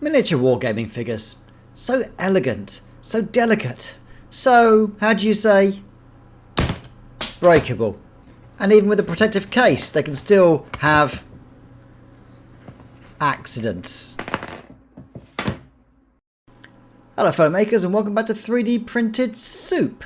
Miniature wargaming figures. So elegant, so delicate, so, how do you say, breakable. And even with a protective case, they can still have accidents. Hello fellow makers and welcome back to 3D printed soup.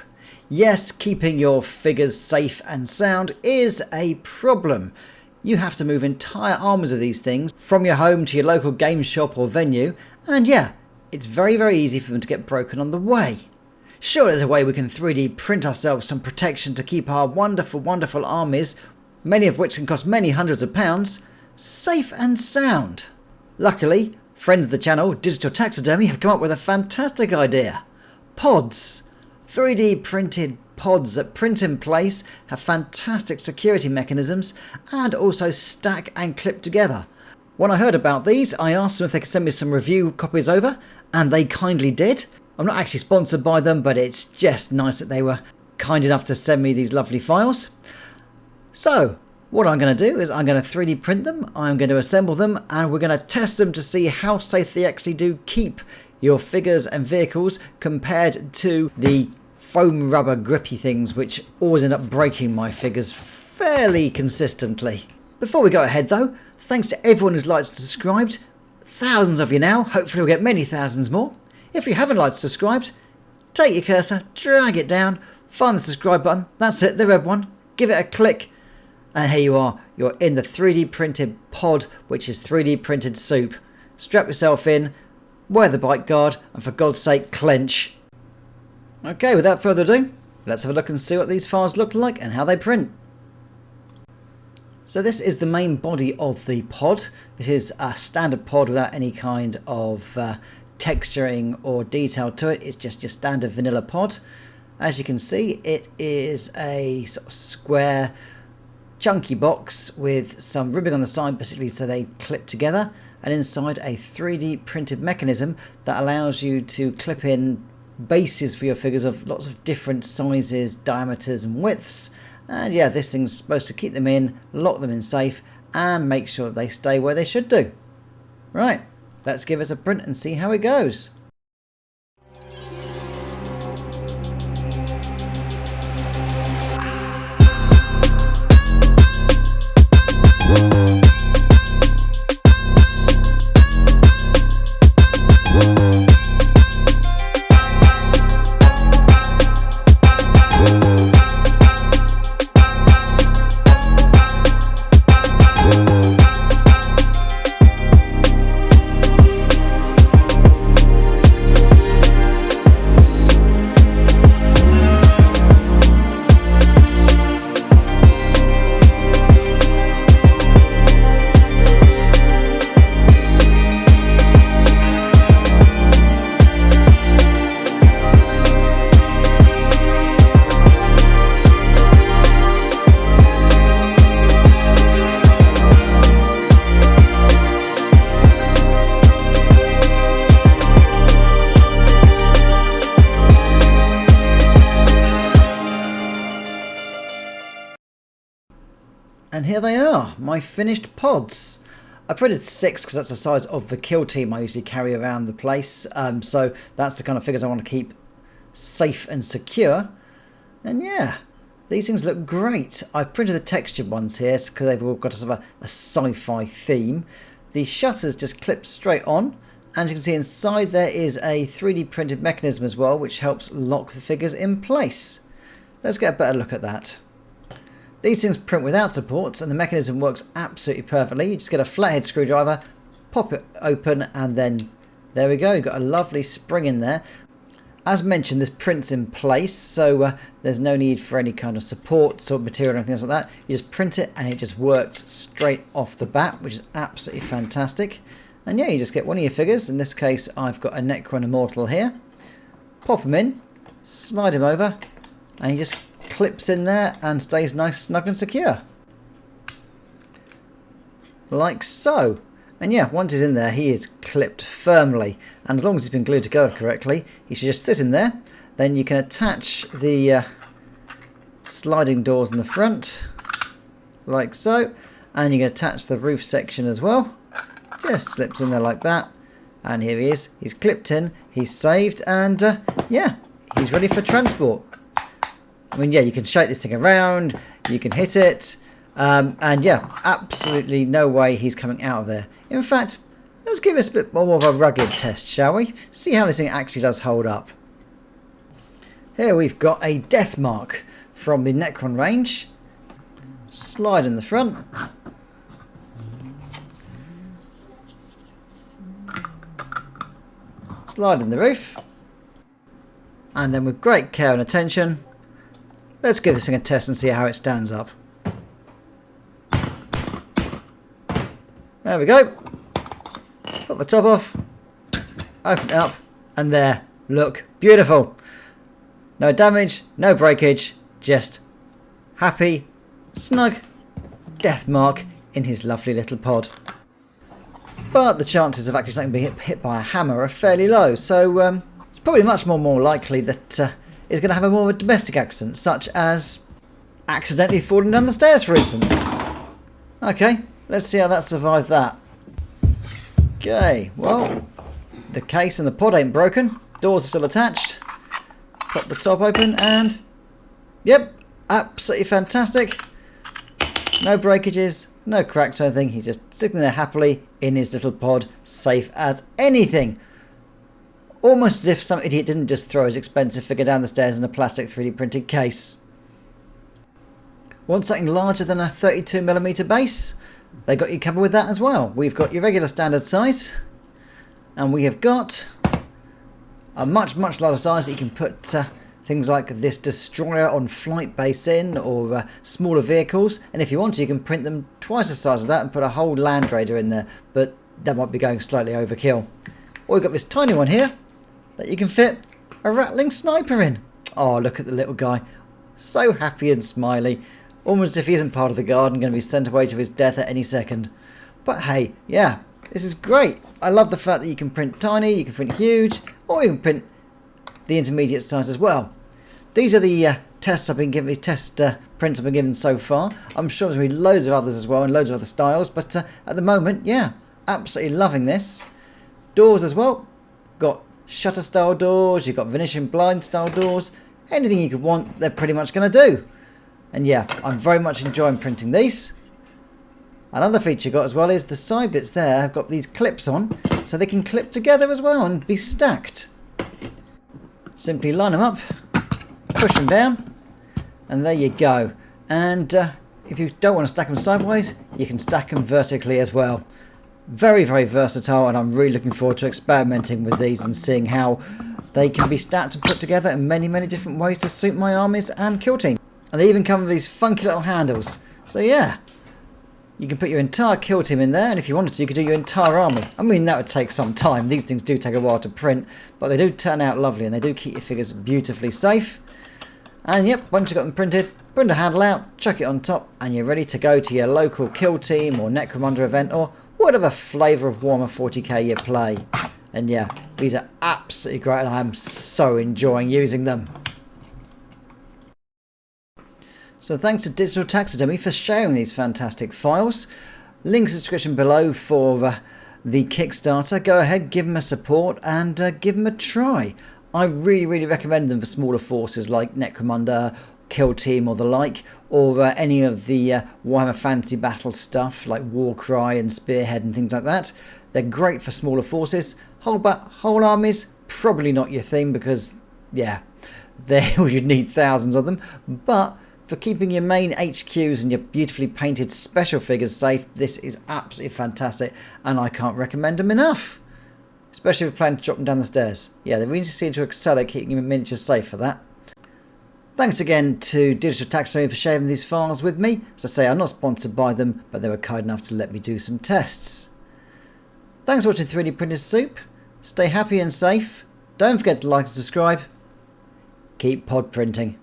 Yes, keeping your figures safe and sound is a problem. You have to move entire armies of these things from your home to your local game shop or venue, and yeah, it's very easy for them to get broken on the way. Sure, there's a way we can 3D print ourselves some protection to keep our wonderful armies, many of which can cost many hundreds of pounds, safe and sound. Luckily, friends of the channel, Digital Taxidermy, have come up with a fantastic idea. Pods. 3D printed pods that print in place, have fantastic security mechanisms, and also stack and clip together. When I heard about these, I asked them if they could send me some review copies over, and they kindly did. I'm not actually sponsored by them, but it's just nice that they were kind enough to send me these lovely files. So, what I'm going to do is I'm going to 3D print them, I'm going to assemble them, and we're going to test them to see how safe they actually do keep your figures and vehicles compared to the foam rubber grippy things which always end up breaking my figures fairly consistently. Before we go ahead though, thanks to everyone who's liked and subscribed. Thousands of you now, hopefully we'll get many thousands more. If you haven't liked and subscribed, take your cursor, drag it down, find the subscribe button, that's it, the red one, give it a click, and here you are, you're in the 3D printed pod, which is 3D printed soup. Strap yourself in, wear the bite guard, and for God's sake, clench. Okay, without further ado, let's have a look and see what these files look like and how they print. So this is the main body of the pod. This is a standard pod without any kind of texturing or detail to it. It's just your standard vanilla pod. As you can see, it is a sort of square, chunky box with some ribbing on the side, particularly so they clip together, and inside a 3D printed mechanism that allows you to clip in bases for your figures of lots of different sizes, diameters and widths. And yeah, this thing's supposed to keep them in, lock them in safe, and make sure that they stay where they should do. Right, let's give us a print and see how it goes. And here they are, my finished pods. I printed 6 because that's the size of the kill team I usually carry around the place. So that's the kind of figures I want to keep safe and secure. And yeah, these things look great. I've printed the textured ones here because they've all got a sort of a sci-fi theme. The shutters just clip straight on. And as you can see inside there is a 3D printed mechanism as well, which helps lock the figures in place. Let's get a better look at that. These things print without supports and the mechanism works absolutely perfectly. You just get a flathead screwdriver, pop it open, and then there we go. You've got a lovely spring in there. As mentioned, this prints in place, so there's no need for any kind of supports or material or anything else like that. You just print it and it just works straight off the bat, which is absolutely fantastic. And yeah, you just get one of your figures. In this case, I've got a Necron Immortal here. Pop them in, slide him over, and you just clips in there and stays nice, snug and secure. Like so. And yeah, once he's in there, he is clipped firmly. And as long as he's been glued together correctly, he should just sit in there. Then you can attach the sliding doors in the front, like so. And you can attach the roof section as well. Just slips in there like that. And here he is. He's clipped in, he's saved, and yeah, he's ready for transport. I mean, yeah, you can shake this thing around, you can hit it, and yeah, absolutely no way he's coming out of there. In fact, let's give this a bit more of a rugged test, shall we? See how this thing actually does hold up. Here we've got a death mark from the Necron range. Slide in the front. Slide in the roof. And then with great care and attention, let's give this thing a test and see how it stands up. There we go. Put the top off. Open it up. And there. Look. Beautiful. No damage. No breakage. Just happy, snug death mark in his lovely little pod. But the chances of actually something being hit by a hammer are fairly low. So it's probably much more likely that it's going to have a more of a domestic accident, such as accidentally falling down the stairs, for instance. Okay, let's see how that survived that. Okay, well, the case and the pod ain't broken. Doors are still attached. Pop the top open and, yep, absolutely fantastic. No breakages, no cracks or anything. He's just sitting there happily in his little pod, safe as anything. Almost as if some idiot didn't just throw his expensive figure down the stairs in a plastic 3D printed case. Want something larger than a 32mm base? They got you covered with that as well. We've got your regular standard size, and we have got a much larger size that you can put things like this destroyer on flight base in, or smaller vehicles. And if you want to, you can print them twice the size of that and put a whole Land Raider in there, but that might be going slightly overkill. Or we've got this tiny one here that you can fit a rattling sniper in. Oh, look at the little guy, so happy and smiley, almost as if he isn't part of the guard and going to be sent away to his death at any second. But hey, yeah, this is great. I love the fact that you can print tiny, you can print huge, or you can print the intermediate size as well. These are the tests I've been given, test prints I've been given so far. I'm sure there's going to be loads of others as well and loads of other styles, but at the moment, yeah, absolutely loving this. Doors as well. Got shutter style doors, you've got Venetian blind style doors. Anything you could want, they're pretty much going to do. And yeah, I'm very much enjoying printing these. Another feature you've got as well is the side bits there have got these clips on, so they can clip together as well and be stacked. Simply line them up, push them down, and there you go. And if you don't want to stack them sideways, you can stack them vertically as well. Very versatile, and I'm really looking forward to experimenting with these and seeing how they can be stacked and put together in many different ways to suit my armies and kill team. And they even come with these funky little handles. So yeah, you can put your entire kill team in there, and if you wanted to, you could do your entire army. I mean, that would take some time. These things do take a while to print, but they do turn out lovely, and they do keep your figures beautifully safe. And yep, once you've got them printed, print a handle out, chuck it on top, and you're ready to go to your local kill team or Necromunda event or whatever flavour of Warhammer 40k you play. And yeah, these are absolutely great, and I'm so enjoying using them. So thanks to Digital Taxidermy for sharing these fantastic files. Links in the description below for the Kickstarter. Go ahead, give them a support and give them a try. I really recommend them for smaller forces like Necromunda, Kill Team or the like, or any of the Warhammer Fantasy Battle stuff like Warcry and Spearhead and things like that. They're great for smaller forces. Whole armies, probably not your thing because, yeah, you'd need thousands of them. But for keeping your main HQs and your beautifully painted special figures safe, this is absolutely fantastic, and I can't recommend them enough. Especially if you're planning to drop them down the stairs. Yeah, they really seem to excel at keeping your miniatures safe for that. Thanks again to Digital Taxidermy for sharing these files with me. As I say, I'm not sponsored by them, but they were kind enough to let me do some tests. Thanks for watching 3D Printed Soup. Stay happy and safe. Don't forget to like and subscribe. Keep pod printing.